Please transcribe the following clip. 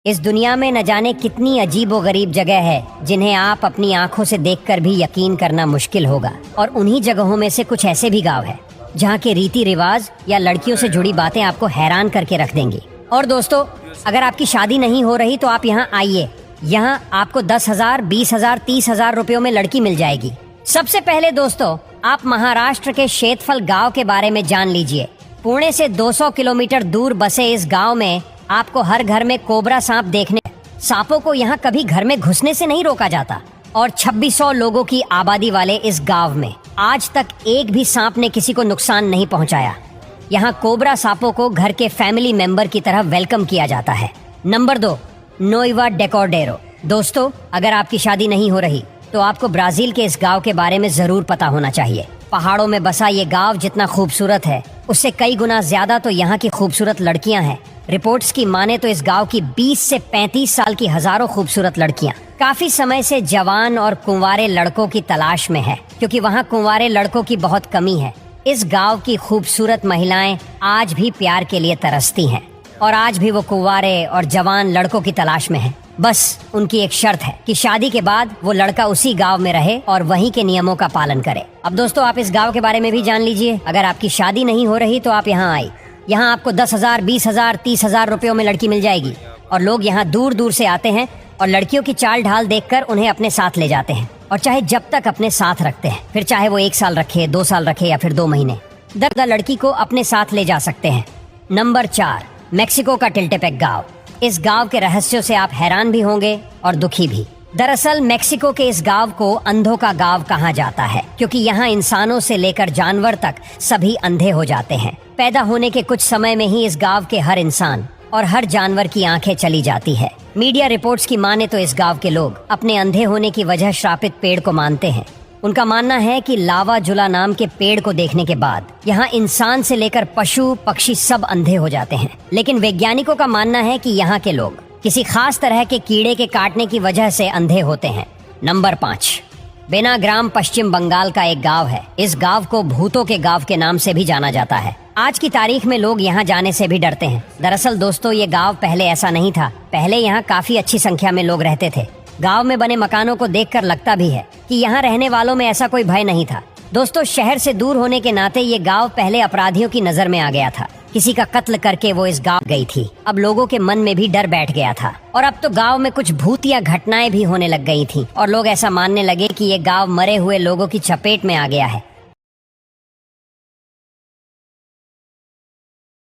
इस दुनिया में न जाने कितनी अजीब व गरीब जगह है जिन्हें आप अपनी आंखों से देखकर भी यकीन करना मुश्किल होगा। और उन्हीं जगहों में से कुछ ऐसे भी गांव हैं जहां के रीति रिवाज या लड़कियों से जुड़ी बातें आपको हैरान करके रख देंगी। और दोस्तों, अगर आपकी शादी नहीं हो रही तो आप यहाँ आइए। यहाँ आपको 10,000, 20,000, 30,000 रुपयों में लड़की मिल जाएगी। सबसे पहले दोस्तों, आप महाराष्ट्र के शेतफल गांव के बारे में जान लीजिए। पुणे से 200 किलोमीटर दूर बसे इस गांव में आपको हर घर में कोबरा सांप देखने। सांपों को यहाँ कभी घर में घुसने से नहीं रोका जाता। और 2600 लोगों की आबादी वाले इस गांव में आज तक एक भी सांप ने किसी को नुकसान नहीं पहुंचाया। यहाँ कोबरा सांपों को घर के फैमिली मेंबर की तरह वेलकम किया जाता है। Number 2, Noiva de Cordeiro. दोस्तों, अगर आपकी शादी नहीं हो रही तो आपको ब्राजील के इस गांव के बारे में जरूर पता होना चाहिए। पहाड़ों में बसा ये गांव जितना खूबसूरत है उससे कई गुना ज्यादा तो यहाँ की खूबसूरत लड़कियां हैं। रिपोर्ट्स की माने तो इस गांव की 20 से 35 साल की हजारों खूबसूरत लड़कियां काफी समय से जवान और कुंवारे लड़कों की तलाश में है, क्योंकि वहाँ कुंवारे लड़कों की बहुत कमी है। इस गांव की खूबसूरत महिलाएं आज भी प्यार के लिए तरसती हैं और आज भी वो कुंवारे और जवान लड़कों की तलाश में हैं। बस उनकी एक शर्त है कि शादी के बाद वो लड़का उसी गांव में रहे और वहीं के नियमों का पालन करे। अब दोस्तों, आप इस गांव के बारे में भी जान लीजिए। अगर आपकी शादी नहीं हो रही तो आप यहाँ आए। यहाँ आपको 10,000, 20,000, 30,000 रुपयों में लड़की मिल जाएगी। और लोग यहाँ दूर दूर से आते हैं और लड़कियों की चाल ढाल देखकर उन्हें अपने साथ ले जाते हैं। और चाहे जब तक अपने साथ रखते हैं, फिर चाहे वो 1 साल रखे, 2 साल रखे या फिर 2 महीने, लड़की को अपने साथ ले जा सकते हैं। नंबर 4, मेक्सिको का टिल्टेपेक गांव। इस गांव के रहस्यों से आप हैरान भी होंगे और दुखी भी। दरअसल मेक्सिको के इस गांव को अंधों का गांव कहा जाता है, क्योंकि यहाँ इंसानों से लेकर जानवर तक सभी अंधे हो जाते हैं। पैदा होने के कुछ समय में ही इस गांव के हर इंसान और हर जानवर की आंखें चली जाती है। मीडिया रिपोर्ट्स की माने तो इस गांव के लोग अपने अंधे होने की वजह श्रापित पेड़ को मानते हैं। उनका मानना है कि लावा जुला नाम के पेड़ को देखने के बाद यहाँ इंसान से लेकर पशु पक्षी सब अंधे हो जाते हैं। लेकिन वैज्ञानिकों का मानना है कि यहाँ के लोग किसी खास तरह के कीड़े के काटने की वजह से अंधे होते हैं। नंबर 5, बेनाग्राम पश्चिम बंगाल का एक गांव है। इस गांव को भूतों के गांव के नाम से भी जाना जाता है। आज की तारीख में लोग यहाँ जाने से भी डरते हैं। दरअसल दोस्तों, ये गांव पहले ऐसा नहीं था। पहले यहाँ काफी अच्छी संख्या में लोग रहते थे। गांव में बने मकानों को देखकर लगता भी है कि यहाँ रहने वालों में ऐसा कोई भय नहीं था। दोस्तों, शहर से दूर होने के नाते ये गांव पहले अपराधियों की नजर में आ गया था। किसी का कत्ल करके वो इस गांव गई थी। अब लोगों के मन में भी डर बैठ गया था और अब तो गांव में कुछ भूतिया घटनाएं भी होने लग गई थी और लोग ऐसा मानने लगे कि ये गांव मरे हुए लोगों की चपेट में आ गया है।